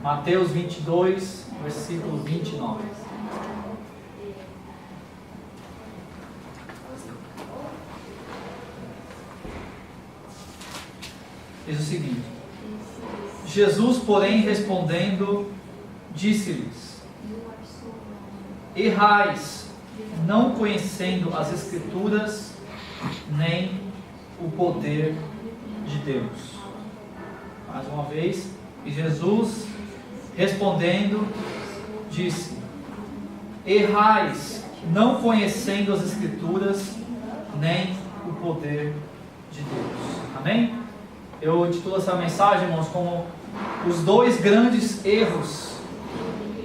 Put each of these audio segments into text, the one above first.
Mateus 22, versículo 29. Diz o seguinte: Jesus, porém, respondendo, disse-lhes: errais, não conhecendo as Escrituras, nem o poder de Deus. Mais uma vez, e Jesus, respondendo, disse: errais, não conhecendo as Escrituras, nem o poder de Deus. Amém? Eu titulo essa mensagem, irmãos, como os dois grandes erros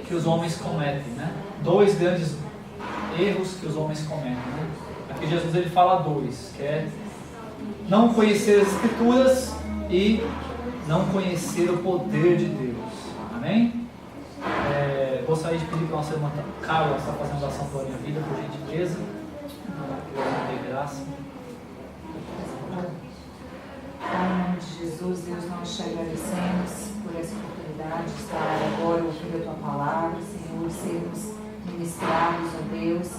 que os homens cometem, né? Dois grandes erros que os homens cometem, né? Aqui Jesus ele fala dois, que é não conhecer as Escrituras e não conhecer o poder de Deus. Amém? Gostaria de pedir para a nossa irmã Carla estar fazendo oração pela minha vida, por gentileza. Que eu dê graça. Pai, em nome de Jesus, Deus, nós te agradecemos por essa oportunidade de estar agora ouvindo a tua palavra, Senhor, sermos ministrados, ó Deus,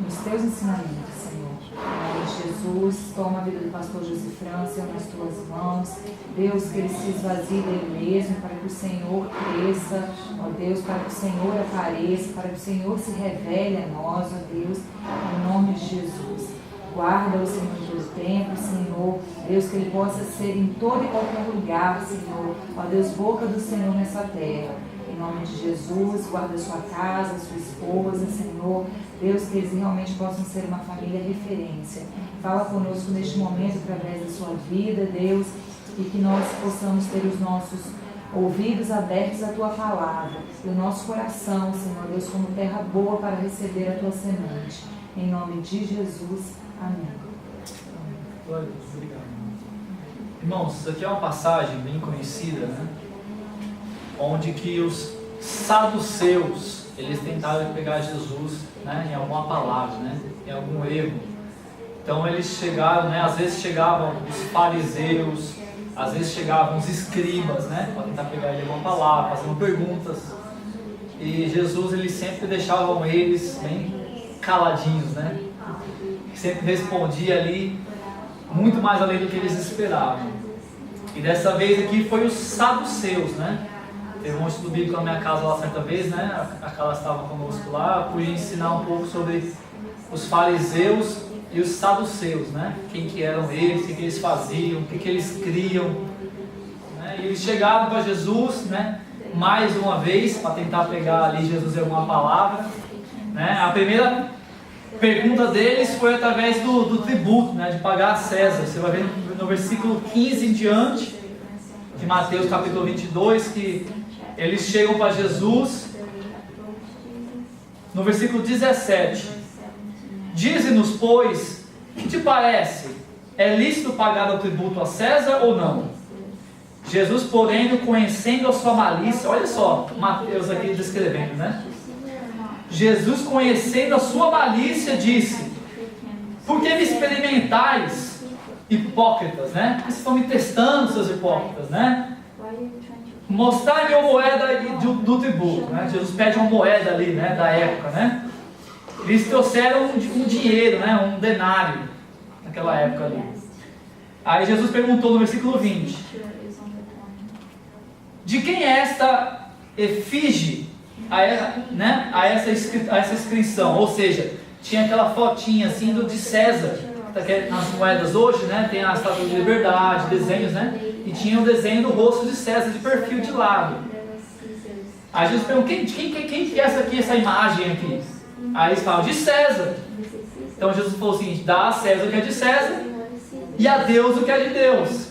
nos teus ensinamentos, Senhor. Em nome de Jesus, toma a vida do pastor José França nas tuas mãos. Deus, que ele se esvazie dele mesmo, para que o Senhor cresça, ó Deus, para que o Senhor apareça, para que o Senhor se revele a nós, ó Deus, em nome de Jesus. Guarda-o, Senhor, em teu tempo, Senhor. Deus, que ele possa ser em todo e qualquer lugar, Senhor. Ó Deus, boca do Senhor nessa terra. Em nome de Jesus, guarda a sua casa, a sua esposa, Senhor. Deus, que eles realmente possam ser uma família referência. Fala conosco neste momento, através da sua vida, Deus, e que nós possamos ter os nossos ouvidos abertos à tua palavra. E o nosso coração, Senhor, Deus, como terra boa para receber a tua semente. Em nome de Jesus. Amém. Glória a Deus, obrigado. Irmãos, isso aqui é uma passagem bem conhecida, né? Onde que os saduceus, eles tentaram pegar Jesus, né, em alguma palavra, né, em algum erro. Então eles chegaram, né, às vezes chegavam os fariseus, às vezes chegavam os escribas, né, para tentar pegar ele em alguma palavra, fazendo perguntas. E Jesus, ele sempre deixavam eles bem caladinhos, né? Sempre respondia ali muito mais além do que eles esperavam. E dessa vez aqui foi os saduceus, né? Teve um estudo bíblico na minha casa lá certa vez, né? A Carla estava conosco lá, eu pude ensinar um pouco sobre os fariseus e os saduceus, né? Quem que eram eles, o que eles faziam, o que eles criam, né? E eles chegaram para Jesus, né? Mais uma vez, para tentar pegar ali Jesus em alguma palavra, né? A primeira pergunta deles foi através do tributo, né, de pagar a César. Você vai ver no versículo 15 em diante de Mateus capítulo 22 que eles chegam para Jesus no versículo 17: dize-nos, pois, que te parece? É lícito pagar o tributo a César ou não? Jesus, porém, conhecendo a sua malícia, olha só, Mateus aqui descrevendo, né? Jesus, conhecendo a sua malícia, disse: por que me experimentais, hipócritas, né? Vocês estão me testando, seus hipócritas, né? Mostrai-me a moeda do tributo, né? Jesus pede uma moeda ali, né? Da época, né? Eles trouxeram um dinheiro, né? Um denário, naquela época ali. Aí Jesus perguntou no versículo 20: de quem é esta efígie? A essa inscrição, ou seja, tinha aquela fotinha assim de César, que nas moedas hoje, né, tem a estátua de liberdade, desenhos, né, e tinha o desenho do rosto de César de perfil de lado. Aí Jesus perguntou: quem que é essa imagem aqui? Aí eles falam: de César. Então Jesus falou assim: dá a César o que é de César e a Deus o que é de Deus.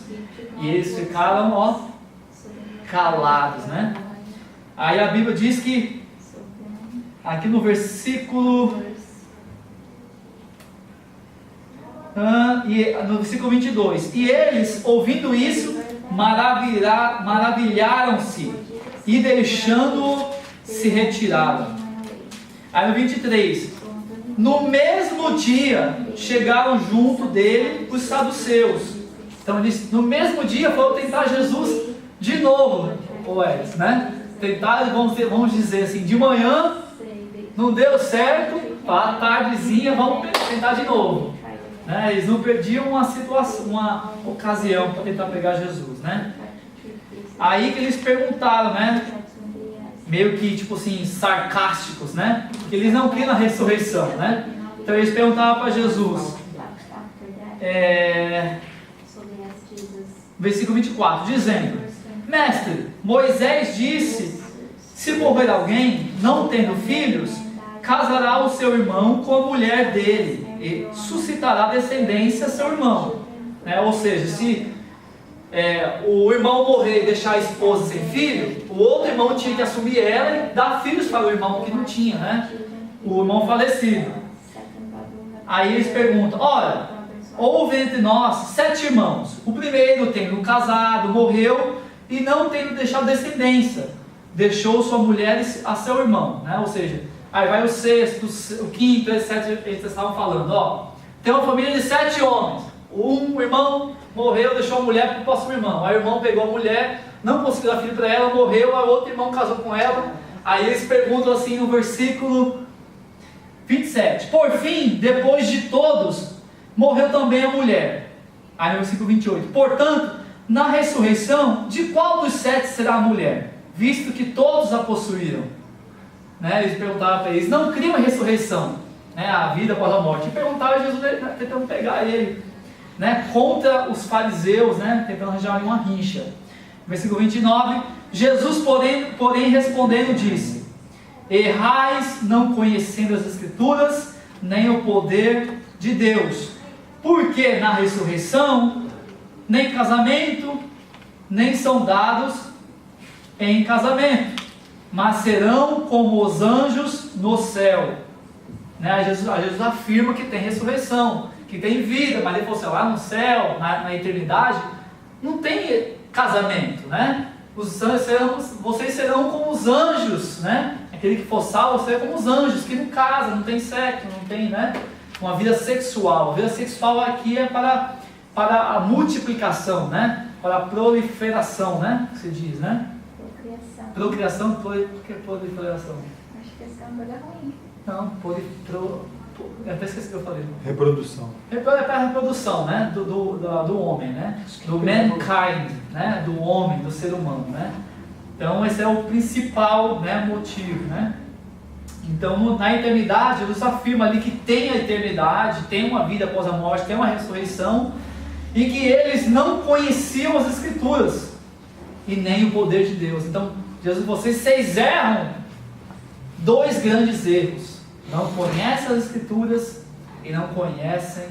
E eles ficaram, ó, calados, né? Aí a Bíblia diz que, aqui no versículo 22, e eles, ouvindo isso, maravilharam-se e deixando-o se retiraram. Aí no 23, no mesmo dia chegaram junto dele os saduceus. Então eles no mesmo dia foram tentar Jesus de novo. ô Elis, né? Tentaram, vamos dizer assim, de manhã, não deu certo, à tardezinha, vamos tentar de novo. Né? Eles não perdiam uma situação, uma ocasião para tentar pegar Jesus, né? Aí que eles perguntaram, né? Meio que, tipo assim, sarcásticos, né? Porque eles não criam na ressurreição, né? Então eles perguntavam para Jesus, versículo 24, dizendo: Mestre, Moisés disse, se morrer alguém, não tendo filhos, casará o seu irmão com a mulher dele, e suscitará descendência a seu irmão. Ou seja, se o irmão morrer e deixar a esposa sem filho, o outro irmão tinha que assumir ela e dar filhos para o irmão que não tinha, né? O irmão falecido. Aí eles perguntam: ora, houve entre nós 7 irmãos. O primeiro, tendo casado, morreu e não tendo deixado descendência, deixou sua mulher a seu irmão, né? Ou seja, aí vai o sexto, o quinto, etc. Eles estavam falando, ó, tem uma família de 7 homens. Um irmão morreu, deixou a mulher para o próximo irmão. Aí o irmão pegou a mulher, não conseguiu dar filho para ela, morreu. Aí o outro irmão casou com ela. Aí eles perguntam assim no versículo 27. Por fim, depois de todos, morreu também a mulher. Aí no versículo 28. Portanto, na ressurreição, de qual dos 7 será a mulher? Visto que todos a possuíram. Né? Eles perguntavam para eles, não criam a ressurreição, né? A vida após a morte. E perguntaram a Jesus, tentando pegar ele, né? Contra os fariseus, né? Tentando arranjar uma rincha. Versículo 29. Jesus, porém respondendo, disse: errais não conhecendo as Escrituras, nem o poder de Deus. Porque na ressurreição, nem casamento, nem são dados em casamento, mas serão como os anjos no céu. Né? Jesus afirma que tem ressurreição, que tem vida, mas ele falou assim, lá no céu, na eternidade, não tem casamento, né? Vocês serão como os anjos, né? Aquele que for salvo será como os anjos, que não casa, não tem sexo, não tem, né, uma vida sexual. A vida sexual aqui é para a multiplicação, né? Para a proliferação, né? Que se diz, né? Procriação, por que proliferação? Acho que essa é uma coisa ruim. Não, eu até esqueci o que eu falei. Reprodução. É para a reprodução, né? Do homem, né? Do mankind, né? Do homem, do ser humano, né? Então esse é o principal, né, motivo, né? Então na eternidade, Jesus afirma ali que tem a eternidade, tem uma vida após a morte, tem uma ressurreição, e que eles não conheciam as Escrituras e nem o poder de Deus. Então Jesus, vocês erram 2 grandes erros: não conhecem as Escrituras e não conhecem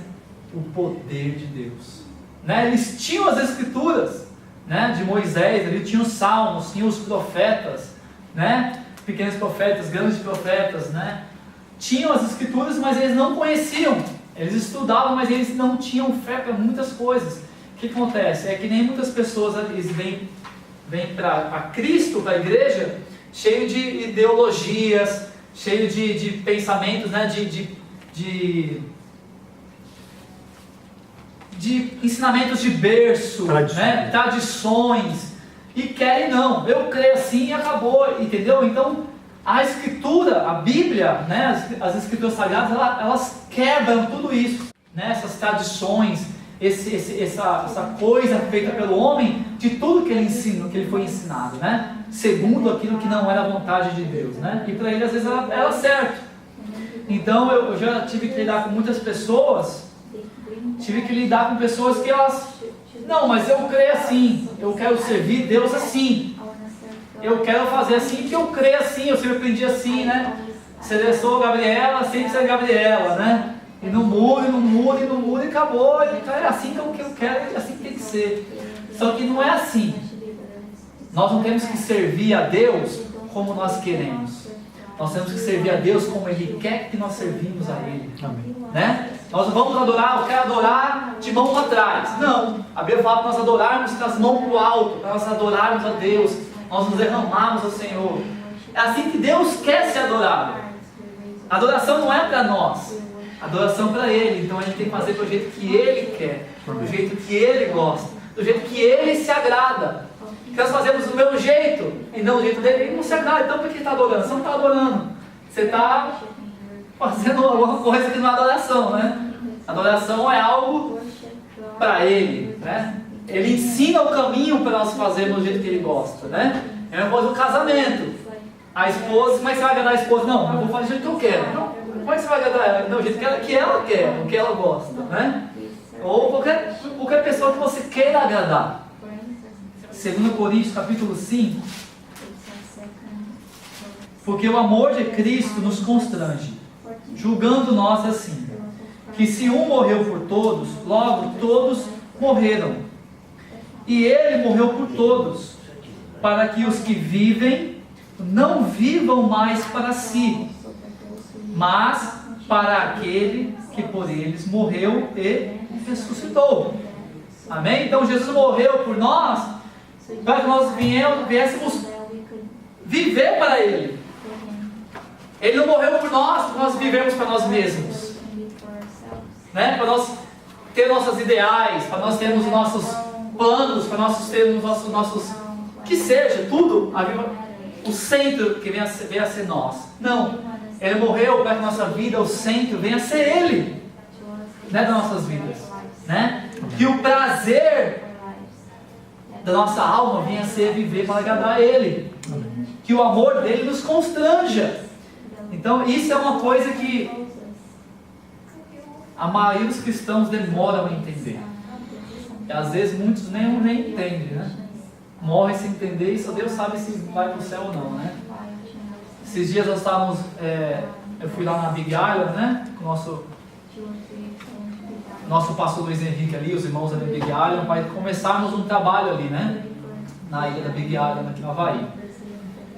o poder de Deus, né? Eles tinham as Escrituras, né, de Moisés, ele tinha os salmos, tinha os profetas, né, pequenos profetas, grandes profetas, né, tinham as Escrituras, mas eles não conheciam. Eles estudavam, mas eles não tinham fé para muitas coisas. O que acontece? É que nem muitas pessoas eles vêm para Cristo, para a igreja, cheio de ideologias, cheio de pensamentos, né, de ensinamentos de berço, né, tradições, e querem não, eu creio assim e acabou, entendeu? Então a Escritura, a Bíblia, né, as Escrituras Sagradas, elas quebram tudo isso, né, essas tradições, essa coisa feita pelo homem, de tudo que ele ensina, que ele foi ensinado, né, segundo aquilo que não era a vontade de Deus, né, e para ele às vezes era certo. Então eu já tive que lidar com muitas pessoas. Tive que lidar com pessoas que elas... Não, mas eu creio assim. Eu quero servir Deus assim. Eu quero fazer assim que eu creio assim. Eu sempre aprendi assim, né? Sou Gabriela, sempre ser Gabriela, né? E não muda, e não muda, e não muda, e acabou. E é assim que eu quero, é assim que tem que ser. Só que não é assim. Nós não temos que servir a Deus como nós queremos. Nós temos que servir a Deus como Ele quer que nós servimos a Ele. Amém. Né? Nós não vamos adorar, eu quero adorar de mão para trás. Não. A Bíblia fala para nós adorarmos com as mãos para o alto, para nós adorarmos a Deus, nós nos derramarmos ao Senhor. É assim que Deus quer ser adorado. A adoração não é para nós, a adoração é para Ele. Então a gente tem que fazer do jeito que Ele quer, do jeito que Ele gosta, do jeito que Ele se agrada. nós fazemos do meu jeito e não do jeito dele, ele não se agrada. Então por que ele está adorando? Você não está adorando. Você está fazendo alguma coisa que não é adoração, né? Adoração é algo para ele, né? Ele ensina o caminho para nós fazermos do jeito que ele gosta, né? É a mesma coisa do casamento. A esposa, como é que você vai agradar a esposa? Não, eu vou fazer do jeito que eu quero. Não, como é que você vai agradar ela? Não, do jeito que ela quer, o que ela gosta, né? Ou qualquer pessoa que você queira agradar. 2 Coríntios capítulo 5. Porque o amor de Cristo nos constrange, julgando nós assim, que se um morreu por todos, logo todos morreram. E ele morreu por todos, para que os que vivem não vivam mais para si, mas para aquele que por eles morreu e ressuscitou. Amém? Então Jesus morreu por nós, para que nós viéssemos viver para Ele. Ele não morreu por nós, para nós vivermos para nós mesmos, né? Para nós ter nossos ideais, para nós termos os nossos planos, para nós termos nossos que seja, tudo, o centro que venha a ser nós. Não, Ele morreu para que a nossa vida, o centro, venha a ser Ele, né, das nossas vidas, né? Que o prazer da nossa alma venha a ser viver para agradar a Ele, que o amor dele nos constranja. Então isso é uma coisa que a maioria dos cristãos demoram a entender. E às vezes muitos nem entendem, né? Morrem sem entender e só Deus sabe se vai para o céu ou não, né? Esses dias nós estávamos, eu fui lá na Big Island, né? Com o nosso pastor Luiz Henrique ali, os irmãos ali da Big Island, para começarmos um trabalho ali, né? Na ilha da Big Island, aqui no Havaí.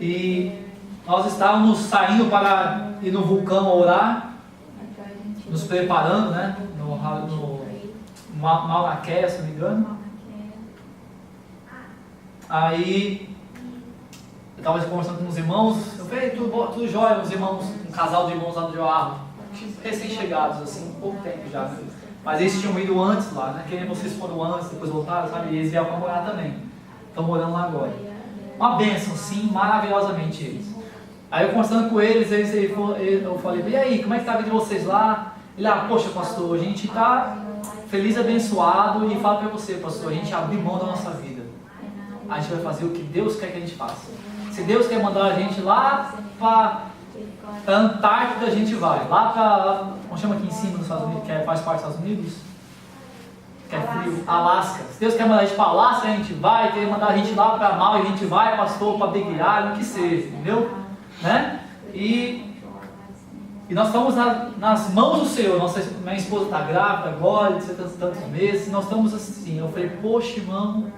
E nós estávamos saindo para ir no vulcão orar, nos preparando, né? No Mauna Kea, se não me engano. Aí eu estava conversando com os irmãos, eu falei, tudo jóia, os irmãos, um casal de irmãos lá do Joarro, recém-chegados, assim, pouco tempo já, né? Mas eles tinham ido antes lá, né? Que vocês foram antes, depois voltaram, sabe? E eles vieram para morar também. Estão morando lá agora. Uma bênção, sim, maravilhosamente eles. Aí eu conversando com eles, eu falei, e aí, como é que está a vida de vocês lá? Ele, poxa, pastor, a gente está feliz, abençoado, e fala para você, pastor, a gente abriu mão da nossa vida. A gente vai fazer o que Deus quer que a gente faça. Se Deus quer mandar a gente lá para a Antártida, a gente vai. Lá para, como chama aqui em cima nos Estados Unidos, que faz parte dos Estados Unidos, que é frio, Alasca. Se Deus quer mandar a gente para Alasca, a gente vai. Quer mandar a gente lá para Maui, a gente vai, pastor, para Big Island, o que seja, entendeu? Né? E nós estamos nas mãos do Senhor. Minha esposa está grávida agora, de tantos meses. Nós estamos assim. Eu falei, poxa, irmão,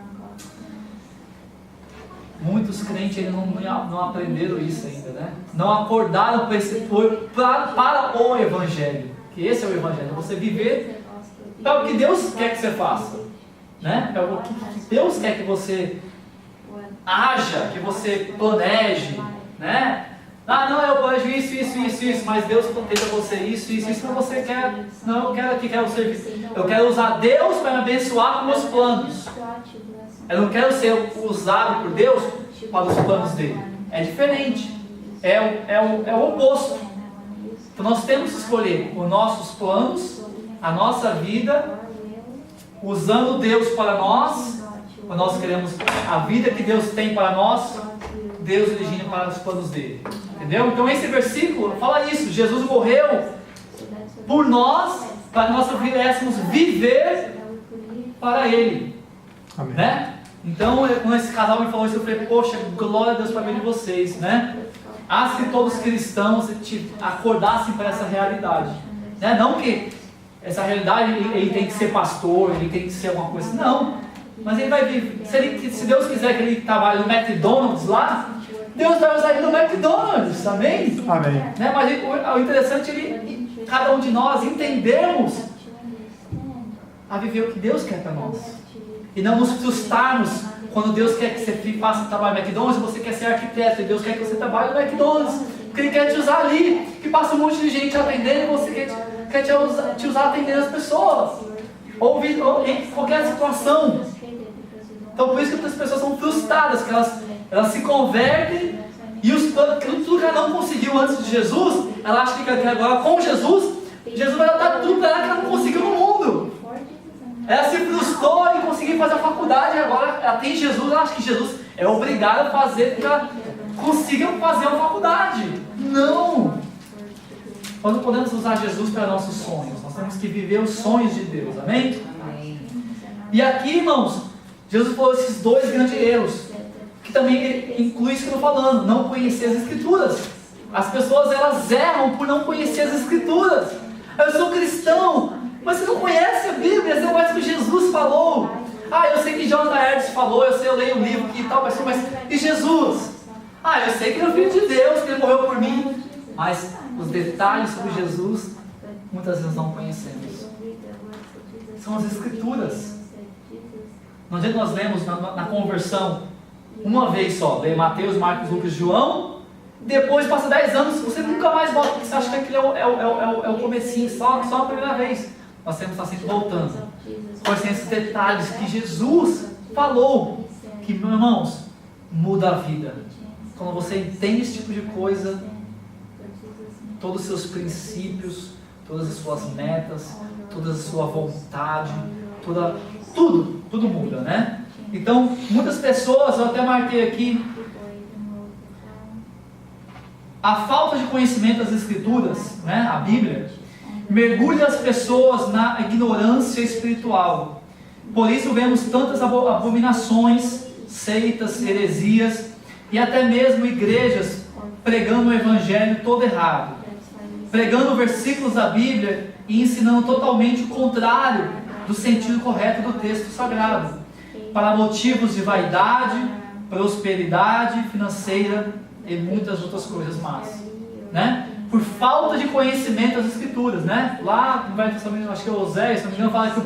muitos crentes ainda não aprenderam isso ainda, né? Não acordaram para o Evangelho. Que esse é o Evangelho. Você viver para o que Deus quer que você faça, né? Para o que Deus quer que você haja, que você planeje, né? Não, eu planejo isso, mas Deus planeja você isso, mas você quer. Não, eu quero aqui, quero servir. Eu quero usar Deus para me abençoar com meus planos. Eu não quero ser usado por Deus para os planos dele. É diferente. É o oposto. Então nós temos que escolher os nossos planos, a nossa vida, usando Deus para nós. Quando nós queremos a vida que Deus tem para nós, Deus dirigindo para os planos dele. Entendeu? Então esse versículo fala isso. Jesus morreu por nós, para que nós pudéssemos viver para Ele. Amém. Né? Então, quando esse casal me falou isso, eu falei, poxa, glória a Deus para ver de vocês, né? Se todos os cristãos acordassem para essa realidade, né? Não que essa realidade ele tem que ser pastor, ele tem que ser alguma coisa, não. Mas ele vai vir, se Deus quiser que ele trabalhe no McDonald's lá, Deus vai usar ele no McDonald's, amém? Amém. Né? Mas o interessante é cada um de nós entendermos a viver o que Deus quer para nós. E não nos frustrarmos quando Deus quer que você faça trabalho no McDonald's, você quer ser arquiteto, e Deus quer que você trabalhe no McDonald's, porque Ele quer te usar ali, que passa um monte de gente atendendo, e você quer te usar atendendo as pessoas, ou em qualquer situação. Então por isso que muitas pessoas são frustradas, que elas se convertem e tudo que ela não conseguiu antes de Jesus, ela acha que agora com Jesus vai dar tudo para ela que ela não conseguiu no mundo. Ela se frustrou em conseguir fazer a faculdade, agora ela tem Jesus, ela acha que Jesus é obrigado a fazer para que ela consiga fazer a faculdade. Não! Nós não podemos usar Jesus para nossos sonhos, nós temos que viver os sonhos de Deus, amém? E aqui, irmãos, Jesus falou esses dois grandes erros, que também inclui isso que eu estou falando, não conhecer as Escrituras. As pessoas, elas erram por não conhecer as Escrituras. Eu sou cristão, mas você não conhece a Bíblia, você não conhece o que Jesus falou. Eu sei que Jonathan Edwards falou, eu leio o livro que tal pessoa, mas e Jesus? Eu sei que ele é o Filho de Deus, que ele morreu por mim, mas os detalhes sobre Jesus, muitas vezes não conhecemos. São as Escrituras. No dia que nós lemos na conversão, uma vez só, lê Mateus, Marcos, Lucas e João, depois passa 10 anos, você nunca mais volta, porque você acha que aquilo é o comecinho, só a primeira vez. Nós temos que estar sempre voltando, conhecendo esses detalhes que Jesus falou, que, meus irmãos, muda a vida. Quando você entende esse tipo de coisa, todos os seus princípios, todas as suas metas, toda a sua vontade, tudo muda, né? Então, muitas pessoas, eu até marquei aqui, a falta de conhecimento das Escrituras, né, a Bíblia, mergulha as pessoas na ignorância espiritual. Por isso vemos tantas abominações, seitas, heresias e até mesmo igrejas pregando o evangelho todo errado, pregando versículos da Bíblia e ensinando totalmente o contrário do sentido correto do texto sagrado, para motivos de vaidade, prosperidade financeira e muitas outras coisas más, né? Por falta de conhecimento das Escrituras, né? Lá no Velho Testamento, acho que é Oséias, se não me engano, fala que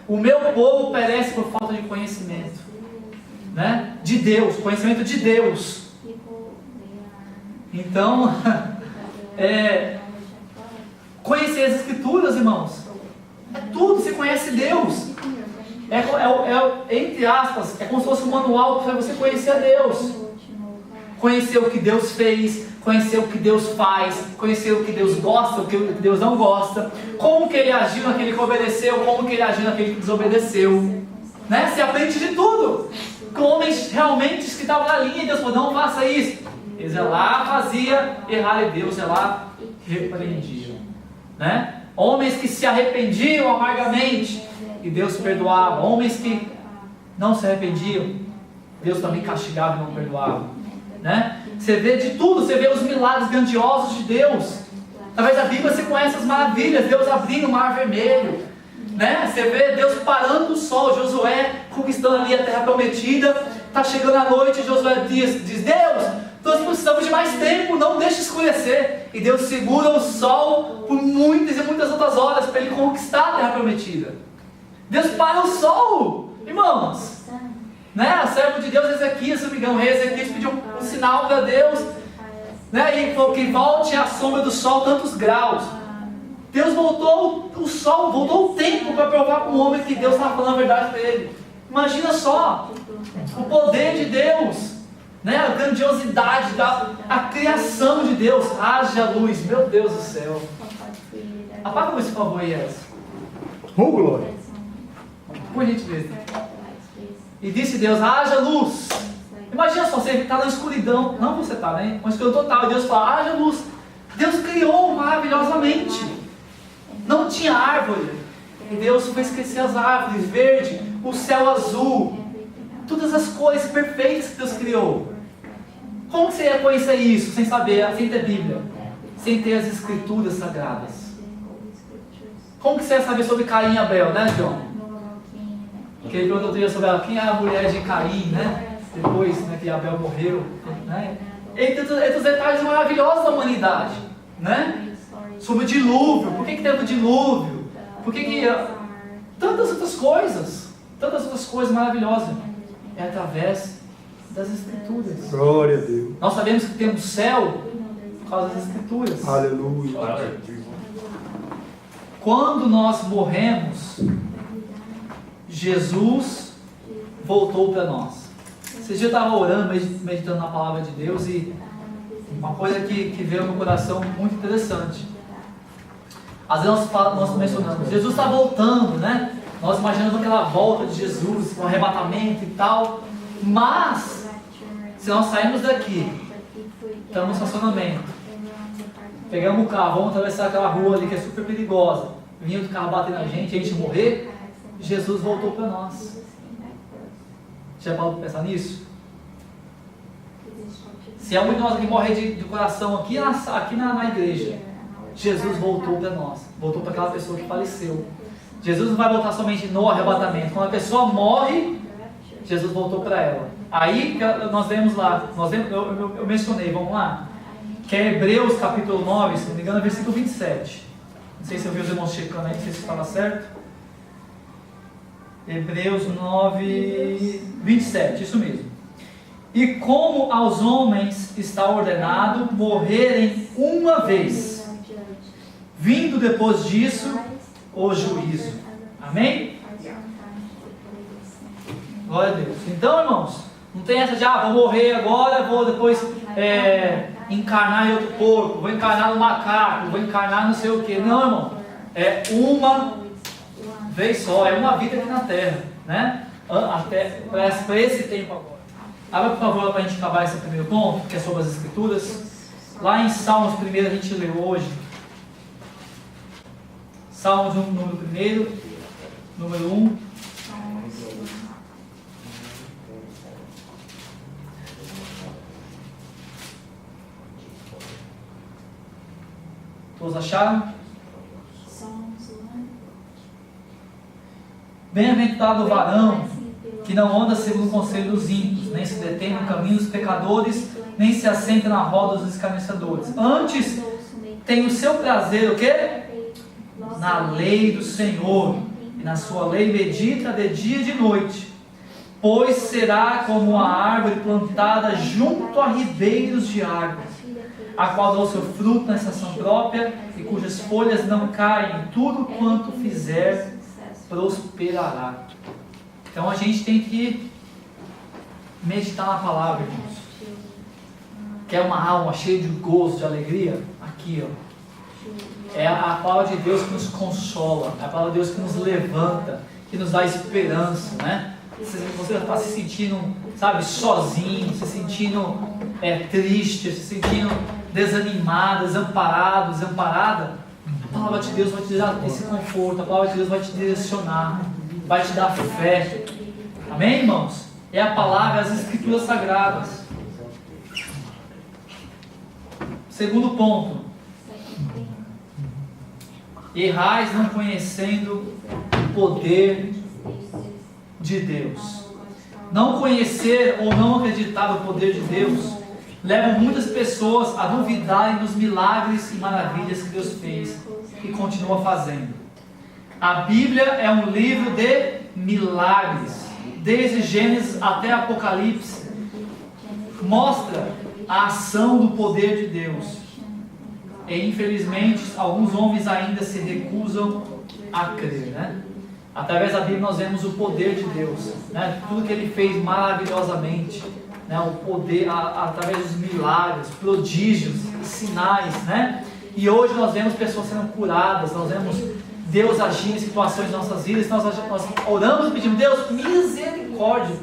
o meu povo perece por falta de conhecimento, né? De Deus, conhecimento de Deus. Então, conhecer as Escrituras, irmãos, é tudo. Você conhece Deus, entre aspas, é como se fosse um manual para você conhecer a Deus, conhecer o que Deus fez, conhecer o que Deus faz, conhecer o que Deus gosta, o que Deus não gosta, como que Ele agiu naquele que obedeceu, como que Ele agiu naquele que desobedeceu, né? Você aprende de tudo, com homens realmente que estavam na linha, e Deus falou, não faça isso, eles iam lá, fazia, erraram, e Deus ia lá, repreendia, né? Homens que se arrependiam amargamente, e Deus perdoava. Homens que não se arrependiam, Deus também castigava e não perdoava, né? Você vê de tudo, você vê os milagres grandiosos de Deus. Através da Bíblia você conhece as maravilhas, Deus abrindo o mar vermelho, né? Você vê Deus parando o sol, Josué conquistando ali a terra prometida, está chegando a noite, Josué diz, Deus, nós precisamos de mais tempo, não deixe escurecer. E Deus segura o sol por muitas e muitas outras horas para ele conquistar a terra prometida. Deus para o sol, irmãos, né? O servo de Deus Ezequias, se não me engano, o rei Ezequias pediu um sinal para Deus, né? E falou que volte à sombra do sol tantos graus. Deus voltou o sol, voltou o tempo para provar para o homem que Deus estava falando a verdade para ele. Imagina só o poder de Deus, né? A grandiosidade a criação de Deus. Haja luz, meu Deus do céu. Apaga esse favor aí, Elcio. Glória. Por gentileza. E disse Deus, haja luz. Imagina só, você está na escuridão. Não você está, né? Uma escuridão total. E Deus fala, haja luz. Deus criou maravilhosamente. Não tinha árvore. E Deus fez crescer as árvores, verde, o céu azul. Todas as cores perfeitas que Deus criou. Como você ia conhecer isso sem saber, sem ter Bíblia? Sem ter as Escrituras sagradas? Como que você ia saber sobre Caim e Abel, né, John? Porque ele perguntou outro dia sobre ela, quem é a mulher de Caim, né? Depois, né, que Abel morreu, né? Entre os detalhes maravilhosos da humanidade, né? Sobre o dilúvio, por que teve o dilúvio? Por que tantas outras coisas maravilosas. É através das Escrituras. Glória a Deus. Nós sabemos que temos céu por causa das Escrituras. Aleluia. Quando nós morremos, Jesus voltou para nós. Esse dia eu estava orando, meditando na palavra de Deus, e uma coisa que veio ao meu coração muito interessante. Às vezes nós mencionamos, Jesus está voltando, né? Nós imaginamos aquela volta de Jesus, o arrebatamento e tal. Mas, se nós sairmos daqui, estamos no estacionamento, pegamos o carro, vamos atravessar aquela rua ali que é super perigosa, vindo o carro bater na gente, a gente morrer, Jesus voltou para nós. Já parou para pensar nisso? Se é um de nós aqui morrer de coração aqui na igreja, Jesus voltou para nós, voltou para aquela pessoa que faleceu. Jesus não vai voltar somente no arrebatamento. Quando a pessoa morre, Jesus voltou para ela. Aí nós vemos lá, eu mencionei, vamos lá, que é Hebreus capítulo 9, se não me engano, versículo 27. Não sei se eu vi os irmãos checando aí, não sei se estava certo. Hebreus 9, 27, isso mesmo. E como aos homens está ordenado morrerem uma vez, vindo depois disso o juízo. Amém? Glória a Deus. Então, irmãos, não tem essa de, vou morrer agora, vou depois encarnar em outro corpo, vou encarnar no macaco, vou encarnar não sei o que. Não, irmão. É uma vez só, é uma vida aqui na terra, né? Até para esse tempo agora. Abra, por favor, para a gente acabar esse primeiro ponto, que é sobre as Escrituras. Lá em Salmos 1, a gente leu hoje. Salmos número 1, número 1. Todos acharam? Bem-aventurado o varão que não anda segundo o conselho dos ímpios, nem se detém no caminho dos pecadores, nem se assenta na roda dos escarnecedores. Antes, tem o seu prazer, o quê? Na lei do Senhor, e na sua lei medita de dia e de noite. Pois será como a árvore plantada junto a ribeiros de águas, a qual dá o seu fruto na estação própria, e cujas folhas não caem, tudo quanto fizer prosperará. Então a gente tem que meditar na palavra, irmãos. Quer uma alma cheia de gozo, de alegria? Aqui, ó. É a palavra de Deus que nos consola, é a palavra de Deus que nos levanta, que nos dá esperança, né? Você está se sentindo, sabe, sozinho, se sentindo triste, se sentindo desanimado, desamparado, desamparada. A palavra de Deus vai te dar esse conforto, a palavra de Deus vai te direcionar, vai te dar fé. Amém, irmãos? É a palavra, as Escrituras Sagradas. Segundo ponto. Errais não conhecendo o poder de Deus. Não conhecer ou não acreditar no poder de Deus leva muitas pessoas a duvidarem dos milagres e maravilhas que Deus fez e continua fazendo. A Bíblia é um livro de milagres. Desde Gênesis até Apocalipse, mostra a ação do poder de Deus. E infelizmente, alguns homens ainda se recusam a crer, né? Através da Bíblia nós vemos o poder de Deus, né? Tudo que Ele fez maravilhosamente, né? O poder através dos milagres, prodígios, sinais, né? E hoje nós vemos pessoas sendo curadas, nós vemos Deus agindo em situações de nossas vidas, nós oramos e pedimos, Deus, misericórdia,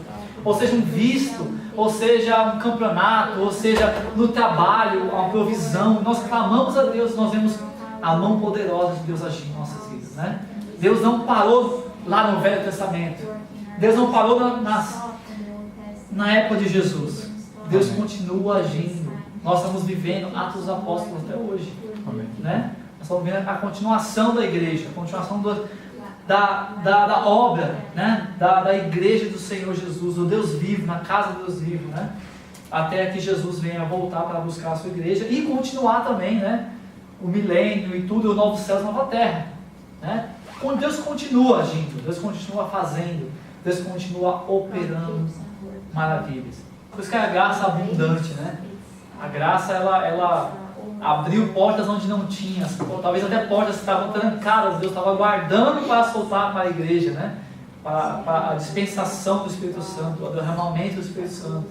ou seja, um visto, ou seja, um campeonato, ou seja, no trabalho, uma provisão. Nós clamamos a Deus, nós vemos a mão poderosa de Deus agir em nossas vidas, né? Deus não parou lá no Velho Testamento, Deus não parou na época de Jesus, Deus continua agindo. Nós estamos vivendo Atos dos Apóstolos até hoje. Amém. Né? Nós estamos vendo a continuação da igreja, a continuação da obra, né? da igreja do Senhor Jesus, do Deus vivo, na casa do Deus vivo, né? Até que Jesus venha voltar para buscar a sua igreja e continuar também, né? O milênio e tudo, o novo céu e nova terra, né? Deus continua agindo, Deus continua fazendo, Deus continua operando maravilhas. Por isso que é a graça abundante, né? A graça, ela abriu portas onde não tinha, talvez até portas que estavam trancadas, Deus estava guardando para soltar para a igreja, né? para a dispensação do Espírito Santo, o derramamento do Espírito Santo,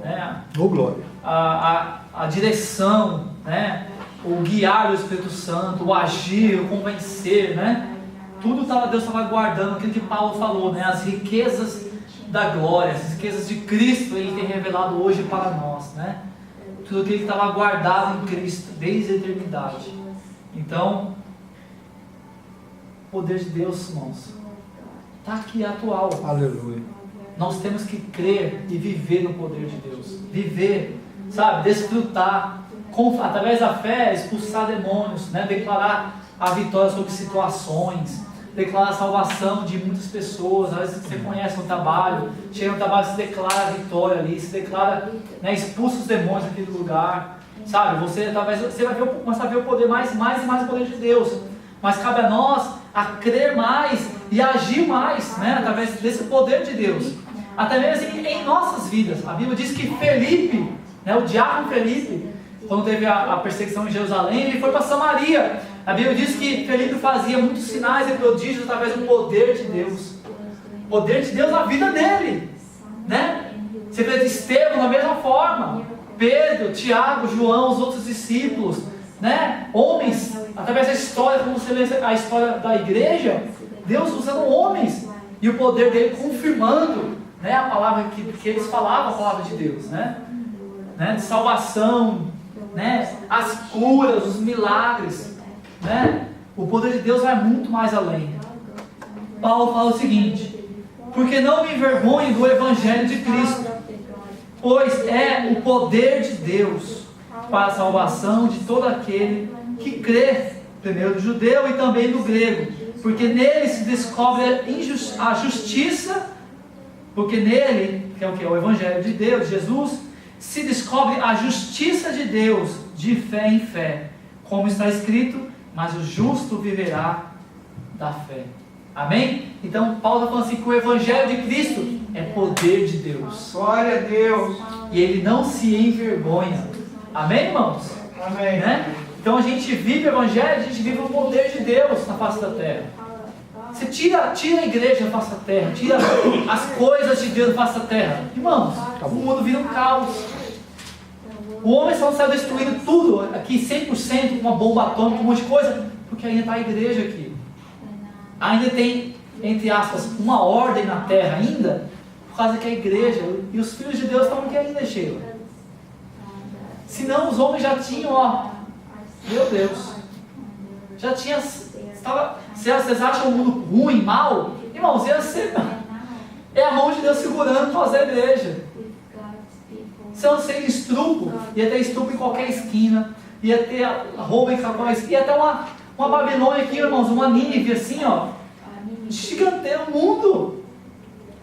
né? Oh, glória. A direção, né? O guiar do Espírito Santo, o agir, o convencer, né? Tudo Deus estava guardando, aquilo que Paulo falou, né? As riquezas da glória, as riquezas de Cristo Ele tem revelado hoje para nós, né? Tudo aquilo que estava guardado em Cristo desde a eternidade. Então, o poder de Deus, irmãos, está aqui, atual. Aleluia. Nós temos que crer e viver no poder de Deus. Viver, sabe, desfrutar, através da fé, expulsar demônios, né? Declarar a vitória sobre situações, declarar a salvação de muitas pessoas. Às vezes você conhece no trabalho, chega no trabalho, se declara a vitória ali, se declara, né, expulsa os demônios daquele lugar, sabe? Você vai começar a ver o poder mais e mais o poder de Deus. Mas cabe a nós a crer mais e agir mais, né, através desse poder de Deus, até mesmo em nossas vidas. A Bíblia diz que Felipe, né, o diácono Felipe, quando teve a perseguição em Jerusalém, ele foi para Samaria. A Bíblia diz que Felipe fazia muitos sinais e prodígios através do poder de Deus. O poder de Deus na vida dele, né? Você vê Estevão da mesma forma, Pedro, Tiago, João, os outros discípulos, né? Homens, através da história, como você lê a história da igreja, Deus usando homens e o poder dele confirmando, né, a palavra que eles falavam, a palavra de Deus, né? De salvação, né? As curas, os milagres, né? O poder de Deus vai muito mais além. Paulo fala o seguinte: porque não me envergonho do Evangelho de Cristo, pois é o poder de Deus para a salvação de todo aquele que crê, primeiro do judeu e também do grego, porque nele se descobre a justiça, porque nele, que é o que? O Evangelho de Deus, Jesus, se descobre a justiça de Deus de fé em fé, como está escrito: mas o justo viverá da fé. Amém? Então Paulo está falando assim que o Evangelho de Cristo é poder de Deus. Glória a Deus. E ele não se envergonha. Amém, irmãos? Amém. Né? Então a gente vive o Evangelho, a gente vive o poder de Deus na face da terra. Você tira a igreja da face da terra, tira as coisas de Deus da face da terra. Irmãos, o mundo vira um caos. O homem só não saiu destruindo tudo aqui 100% com uma bomba atômica, um monte de coisa, porque ainda está a igreja aqui. Ainda tem, entre aspas, uma ordem na terra ainda, por causa que a igreja e os filhos de Deus estão aqui ainda, Sheila. Senão os homens já tinham, meu Deus, já tinha, vocês acham o mundo ruim, mal? Irmãos, é a mão de Deus segurando fazer a igreja. Se eu não sei estupro, ia ter estupro em qualquer esquina, ia ter roubo em qualquer esquina, ia ter uma Babilônia aqui, irmãos, uma Nínive assim, gigantesco mundo.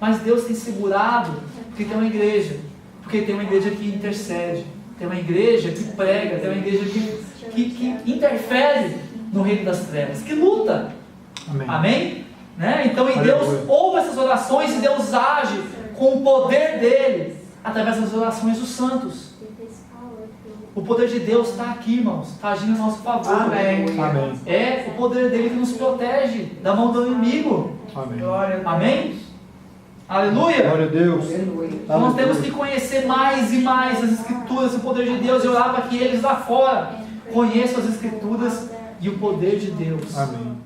Mas Deus tem segurado, porque tem uma igreja, porque tem uma igreja que intercede, tem uma igreja que prega, tem uma igreja que interfere no reino das trevas, que luta. Amém? Amém? Né? Então, e Deus ouve essas orações e Deus age com o poder dele, através das orações dos santos. O poder de Deus está aqui, irmãos, está agindo em nosso favor. Amém. Amém. É o poder dele que nos protege da mão do inimigo. Amém. Glória a Deus. Amém? Aleluia! Glória a Deus. Então nós temos que conhecer mais e mais as Escrituras, o poder de Deus, e orar para que eles lá fora conheçam as Escrituras e o poder de Deus. Amém.